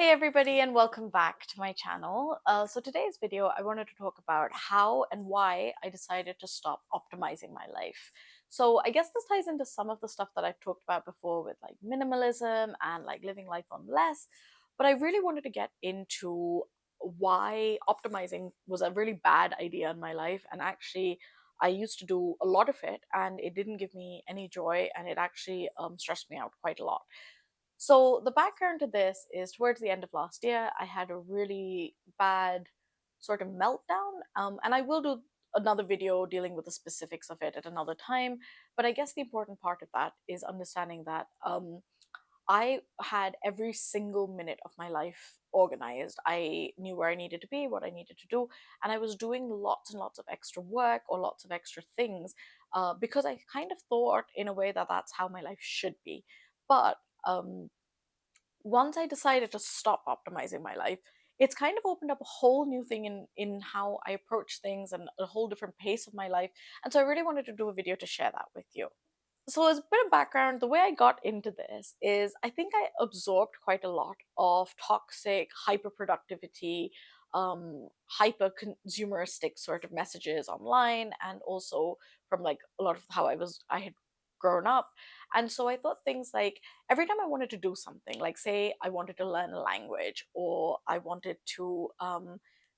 everybody, and welcome back to my channel. So today's video, I wanted to talk about how and why I decided to stop optimizing my life. So I guess this ties into some of the stuff that I've talked about before with like minimalism and like living life on less. But I really wanted to get into why optimizing was a really bad idea in my life. And actually, I used to do a lot of it and it didn't give me any joy, and it actually stressed me out quite a lot. So the background to this is towards the end of last year, I had a really bad sort of meltdown. And I will do another video dealing with the specifics of it at another time. But I guess the important part of that is understanding that I had every single minute of my life organized. I knew where I needed to be, what I needed to do, and I was doing lots and lots of extra work or lots of extra things because I kind of thought in a way that that's how my life should be. But once I decided to stop optimizing my life, it's kind of opened up a whole new thing in how I approach things and a whole different pace of my life. And so I really wanted to do a video to share that with you. So, as a bit of background, the way I got into this is I think I absorbed quite a lot of toxic hyper hyper consumeristic sort of messages online, and also from like a lot of how I had grown up. And so I thought things like every time I wanted to do something, like say I wanted to learn a language or I wanted to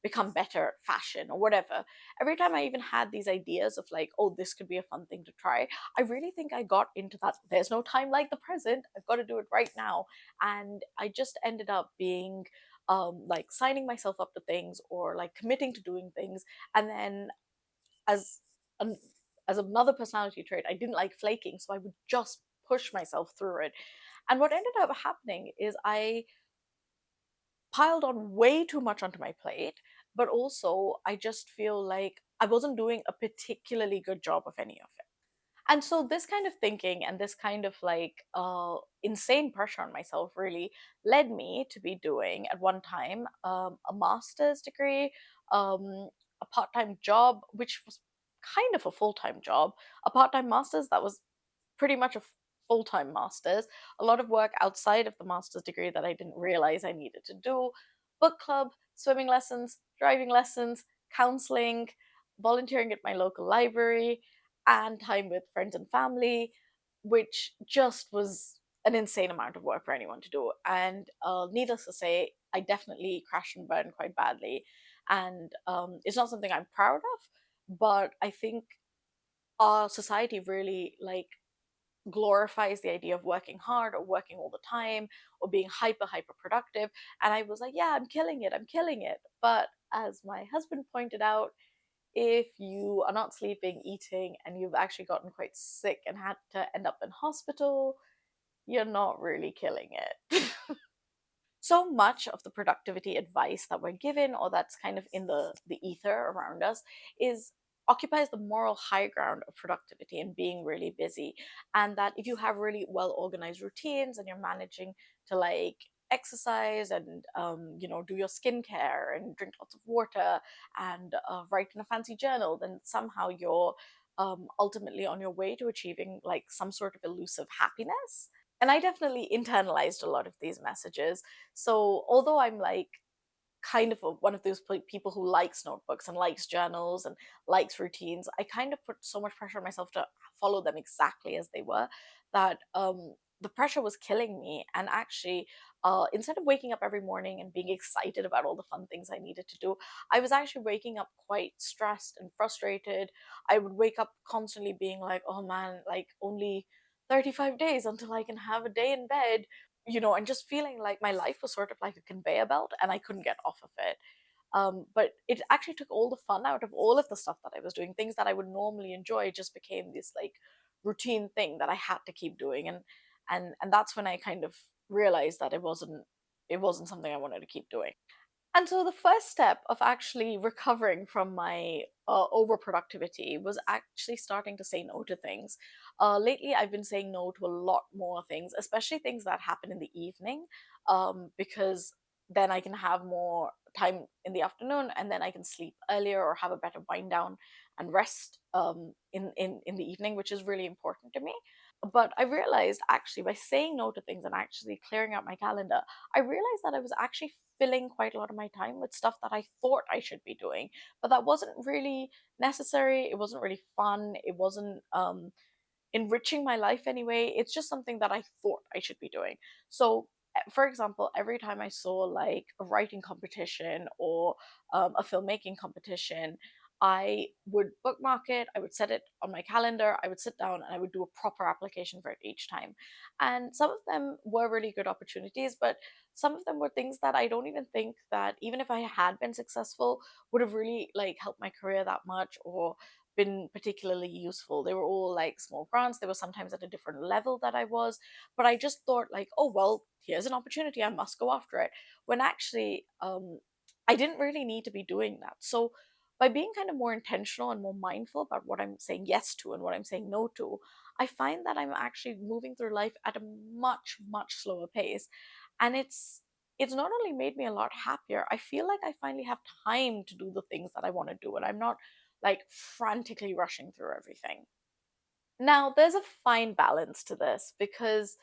become better at fashion or whatever, every time I even had these ideas of like, oh, this could be a fun thing to try, I really think I got into that. There's no time like the present. I've got to do it right now. And I just ended up being like signing myself up to things or like committing to doing things. And then as an, as another personality trait, I didn't like flaking. So I would just push myself through it. And what ended up happening is I piled on way too much onto my plate, but also I just feel like I wasn't doing a particularly good job of any of it. And so this kind of thinking and this kind of like insane pressure on myself really led me to be doing at one time a master's degree, a part-time job, which was kind of a full-time job, a part-time master's that was pretty much a full-time master's, a lot of work outside of the master's degree that I didn't realize I needed to do, book club, swimming lessons, driving lessons, counseling, volunteering at my local library, and time with friends and family, which just was an insane amount of work for anyone to do. And needless to say, I definitely crashed and burned quite badly. And it's not something I'm proud of, but I think our society really like glorifies the idea of working hard or working all the time or being hyper productive, and I was like, yeah, I'm killing it. But as my husband pointed out, if you are not sleeping, eating, and you've actually gotten quite sick and had to end up in hospital, you're not really killing it. So much of the productivity advice that we're given or that's kind of in the ether around us is occupies the moral high ground of productivity and being really busy, and that if you have really well organized routines and you're managing to like exercise and do your skincare and drink lots of water and write in a fancy journal, then somehow you're ultimately on your way to achieving like some sort of elusive happiness. And I definitely internalized a lot of these messages. So although I'm like kind of one of those people who likes notebooks and likes journals and likes routines, I kind of put so much pressure on myself to follow them exactly as they were that the pressure was killing me. And actually, instead of waking up every morning and being excited about all the fun things I needed to do, I was actually waking up quite stressed and frustrated. I would wake up constantly being like, oh man, like only 35 days until I can have a day in bed, and just feeling like my life was sort of like a conveyor belt and I couldn't get off of it. But it actually took all the fun out of all of the stuff that I was doing. Things that I would normally enjoy just became this like routine thing that I had to keep doing, and that's when I kind of realized that it wasn't something I wanted to keep doing. And so the first step of actually recovering from my overproductivity was actually starting to say no to things. Lately, I've been saying no to a lot more things, especially things that happen in the evening, because then I can have more time in the afternoon, and then I can sleep earlier or have a better wind down and rest in the evening, which is really important to me. But I realized actually by saying no to things and actually clearing out my calendar, I realized that I was actually filling quite a lot of my time with stuff that I thought I should be doing, but that wasn't really necessary. It wasn't really fun. It wasn't enriching my life anyway. It's just something that I thought I should be doing. So, for example, every time I saw like a writing competition or a filmmaking competition, I would bookmark it, I would set it on my calendar, I would sit down and I would do a proper application for it each time. And some of them were really good opportunities, but some of them were things that I don't even think that even if I had been successful would have really like helped my career that much or been particularly useful. They were all like small grants. They were sometimes at a different level that I was, but I just thought like, oh well, here's an opportunity. I must go after it. When actually, I didn't really need to be doing that. So by being kind of more intentional and more mindful about what I'm saying yes to and what I'm saying no to, I find that I'm actually moving through life at a much slower pace, and it's not only made me a lot happier. I feel like I finally have time to do the things that I want to do, and I'm not like frantically rushing through everything. Now, there's a fine balance to this because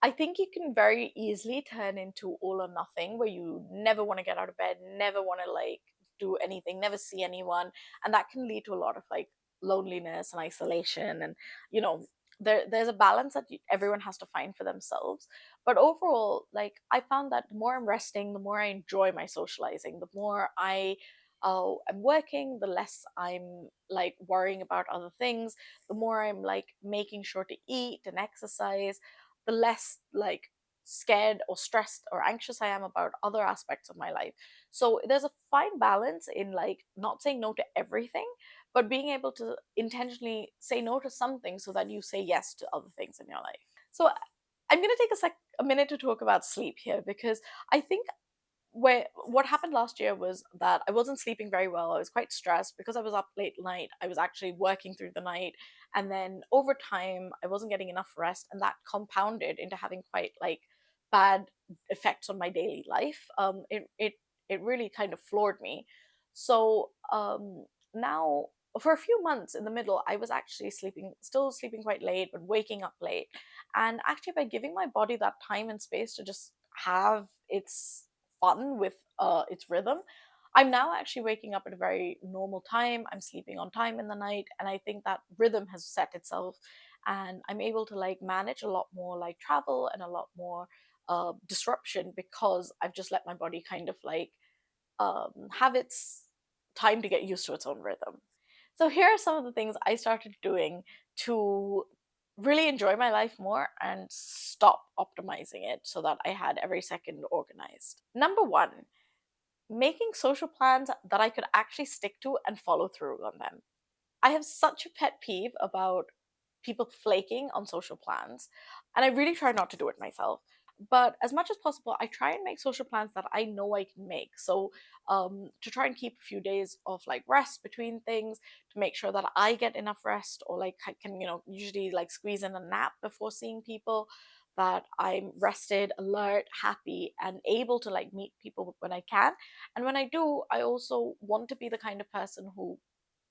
I think you can very easily turn into all or nothing where you never want to get out of bed, never want to like do anything, never see anyone. And that can lead to a lot of like loneliness and isolation. And, you know, there's a balance that everyone has to find for themselves. But overall, like I found that the more I'm resting, the more I enjoy my socializing, the more I'm working, the less I'm like worrying about other things, the more I'm like making sure to eat and exercise, the less like scared or stressed or anxious I am about other aspects of my life. So there's a fine balance in like not saying no to everything, but being able to intentionally say no to something so that you say yes to other things in your life. So I'm going to take a minute to talk about sleep here because I think where what happened last year was that I wasn't sleeping very well. I was quite stressed because I was up late night. I was actually working through the night, and then over time, I wasn't getting enough rest, and that compounded into having quite like bad effects on my daily life. It really kind of floored me. So now for a few months in the middle, I was actually still sleeping quite late, but waking up late. And actually, by giving my body that time and space to just have its fun with its rhythm, I'm now actually waking up at a very normal time. I'm sleeping on time in the night, and I think that rhythm has set itself, and I'm able to like manage a lot more like travel and a lot more disruption because I've just let my body kind of like have its time to get used to its own rhythm. So here are some of the things I started doing to really enjoy my life more and stop optimizing it so that I had every second organized. Number one, making social plans that I could actually stick to and follow through on them. I have such a pet peeve about people flaking on social plans, and I really try not to do it myself. But as much as possible, I try and make social plans that I know I can make. So, to try and keep a few days of like rest between things, to make sure that I get enough rest, or like I can, usually like squeeze in a nap before seeing people, that I'm rested, alert, happy, and able to like meet people when I can. And when I do, I also want to be the kind of person who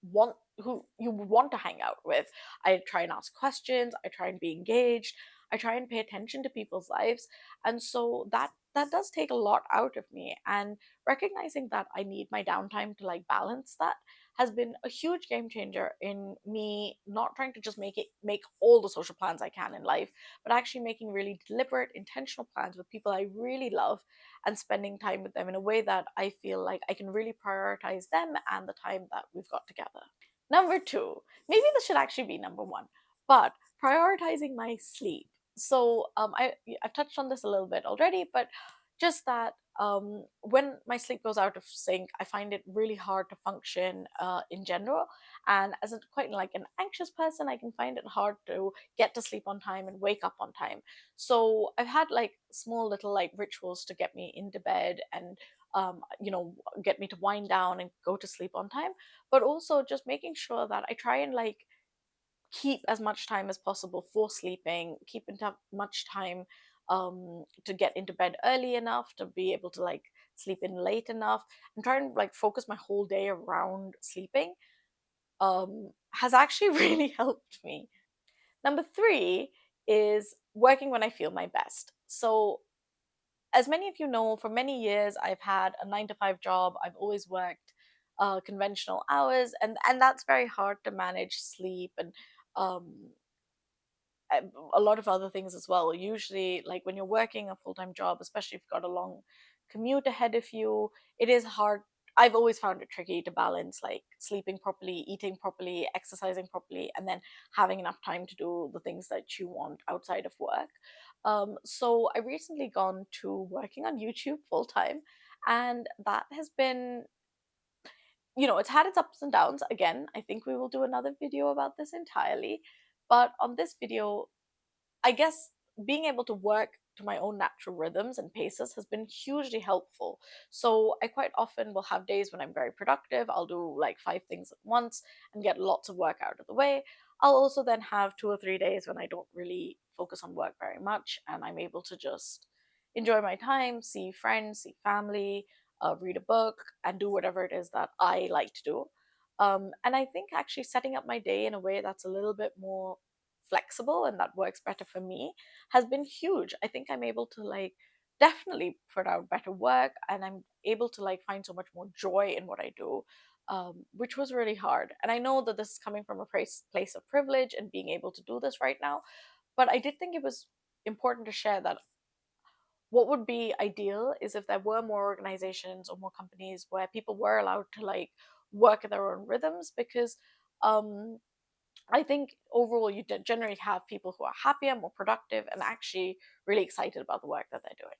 you want to hang out with. I try and ask questions, I try and be engaged, I try and pay attention to people's lives. And so that does take a lot out of me, and recognizing that I need my downtime to like balance that has been a huge game changer in me not trying to just make all the social plans I can in life, but actually making really deliberate intentional plans with people I really love and spending time with them in a way that I feel like I can really prioritize them and the time that we've got together. Number two, maybe this should actually be number one, but prioritizing my sleep. So I've touched on this a little bit already, but just that when my sleep goes out of sync, I find it really hard to function in general. And as a quite like an anxious person, I can find it hard to get to sleep on time and wake up on time. So I've had like small little like rituals to get me into bed and get me to wind down and go to sleep on time, but also just making sure that I try and like keep as much time as possible for sleeping, keep into much time to get into bed early enough to be able to like sleep in late enough, and try and like focus my whole day around sleeping has actually really helped me. Number three is working when I feel my best. So, as many of you know, for many years I've had a 9 to 5 job. I've always worked conventional hours, and that's very hard to manage sleep and um, a lot of other things as well. Usually, like when you're working a full time job, especially if you've got a long commute ahead of you, it is hard. I've always found it tricky to balance like sleeping properly, eating properly, exercising properly, and then having enough time to do the things that you want outside of work. So I recently gone to working on YouTube full time, and that has been, it's had its ups and downs. Again, I think we will do another video about this entirely. But on this video, I guess being able to work to my own natural rhythms and paces has been hugely helpful. So I quite often will have days when I'm very productive. I'll do like 5 things at once and get lots of work out of the way. I'll also then have 2 or 3 days when I don't really focus on work very much and I'm able to just enjoy my time, see friends, see family, read a book, and do whatever it is that I like to do. And I think actually setting up my day in a way that's a little bit more flexible and that works better for me has been huge. I think I'm able to like definitely put out better work and I'm able to like find so much more joy in what I do, which was really hard. And I know that this is coming from a place of privilege and being able to do this right now, but I did think it was important to share that what would be ideal is if there were more organizations or more companies where people were allowed to like work at their own rhythms, because um I think overall you generally have people who are happier, more productive, and actually really excited about the work that they're doing.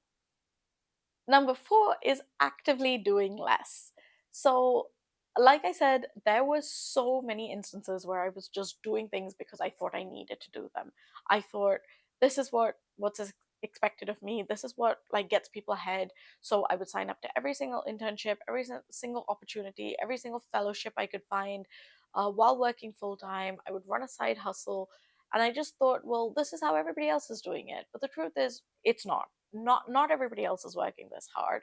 Number four is actively doing less. So, like I said, there was so many instances where I was just doing things because I thought I needed to do them. I thought this is what's expected of me. This is what like gets people ahead. So I would sign up to every single internship, every single opportunity, every single fellowship I could find. While working full time, I would run a side hustle, and I just thought, well, this is how everybody else is doing it. But the truth is, it's not. Not everybody else is working this hard,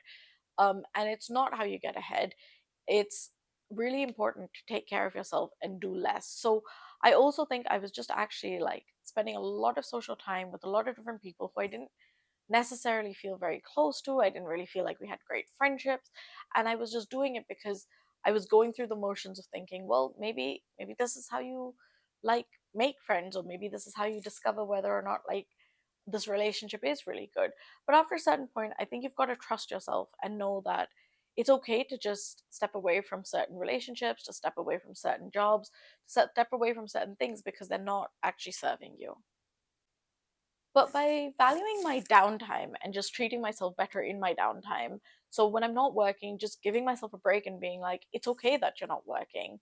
and it's not how you get ahead. It's really important to take care of yourself and do less. So I also think I was just actually like spending a lot of social time with a lot of different people who I didn't necessarily feel very close to. I didn't really feel like we had great friendships, and I was just doing it because I was going through the motions of thinking, well, maybe this is how you like make friends, or maybe this is how you discover whether or not like this relationship is really good. But after a certain point, I think you've got to trust yourself and know that it's okay to just step away from certain relationships, to step away from certain jobs, to step away from certain things because they're not actually serving you. But by valuing my downtime and just treating myself better in my downtime, so when I'm not working, just giving myself a break and being like, it's okay that you're not working.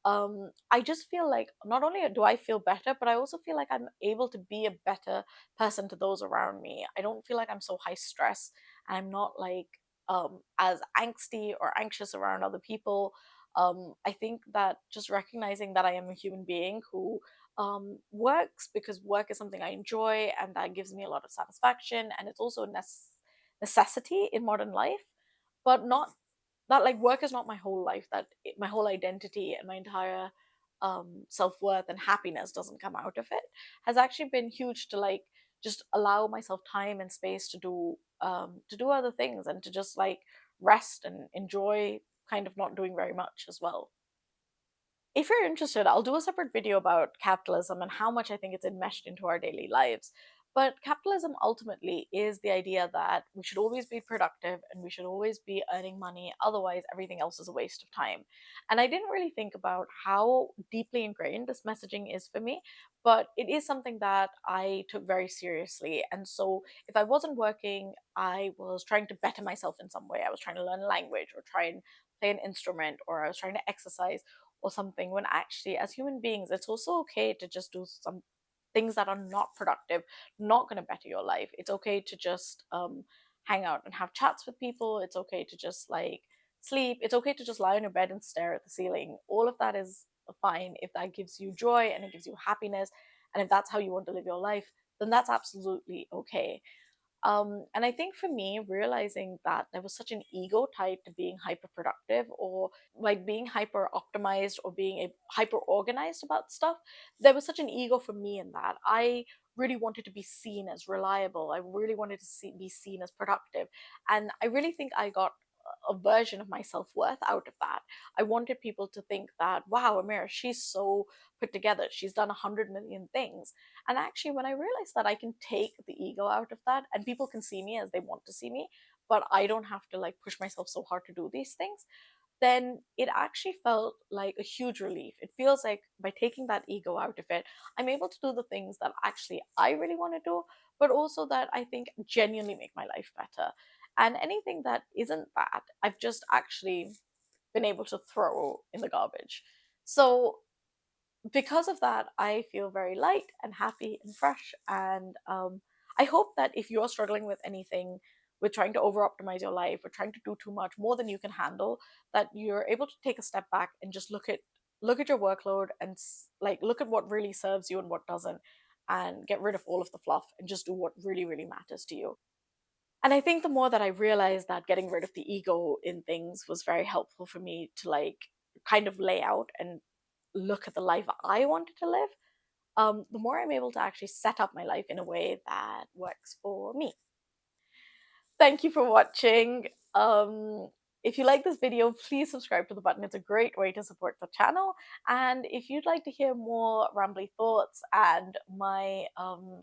I just feel like not only do I feel better, but I also feel like I'm able to be a better person to those around me. I don't feel like I'm so high stress, and I'm not like as angsty or anxious around other people. I think that just recognizing that I am a human being who works because work is something I enjoy and that gives me a lot of satisfaction, and it's also a necessity in modern life, but not that like work is not my whole life, my whole identity and my entire self-worth and happiness doesn't come out of it, has actually been huge to like just allow myself time and space to do other things and to just like rest and enjoy kind of not doing very much as well. If you're interested, I'll do a separate video about capitalism and how much I think it's enmeshed into our daily lives. But capitalism ultimately is the idea that we should always be productive and we should always be earning money, otherwise, everything else is a waste of time. And I didn't really think about how deeply ingrained this messaging is for me, but it is something that I took very seriously. And so, if I wasn't working, I was trying to better myself in some way. I was trying to learn a language or try and play an instrument, or I was trying to exercise or something, when actually as human beings it's also okay to just do some things that are not productive, not going to better your life. It's okay to just hang out and have chats with people. It's okay to just like sleep. It's okay to just lie on your bed and stare at the ceiling. All of that is fine if that gives you joy and it gives you happiness, and if that's how you want to live your life, then that's absolutely okay. And I think for me, realizing that there was such an ego tied to being hyper productive or like being hyper optimized or being hyper organized about stuff, there was such an ego for me in that. I really wanted to be seen as reliable. I really wanted to be seen as productive. And I really think I got a version of my self worth out of that. I wanted people to think that, wow, Amira, she's so put together. She's done 100 million things. And actually, when I realized that I can take the ego out of that and people can see me as they want to see me, but I don't have to like push myself so hard to do these things, then it actually felt like a huge relief. It feels like by taking that ego out of it, I'm able to do the things that actually I really want to do, but also that I think genuinely make my life better. And anything that isn't that, I've just actually been able to throw in the garbage. So because of that, I feel very light and happy and fresh. And I hope that if you're struggling with anything, with trying to over optimize your life or trying to do too much, more than you can handle, that you're able to take a step back and just look at your workload and like look at what really serves you and what doesn't, and get rid of all of the fluff and just do what really really matters to you. And I think the more that I realized that getting rid of the ego in things was very helpful for me to like kind of lay out and look at the life I wanted to live, the more I'm able to actually set up my life in a way that works for me. Thank you for watching. If you like this video, please subscribe to the button. It's a great way to support the channel. And if you'd like to hear more rambly thoughts and my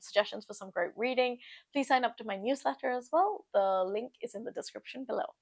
suggestions for some great reading, please sign up to my newsletter as well. The link is in the description below.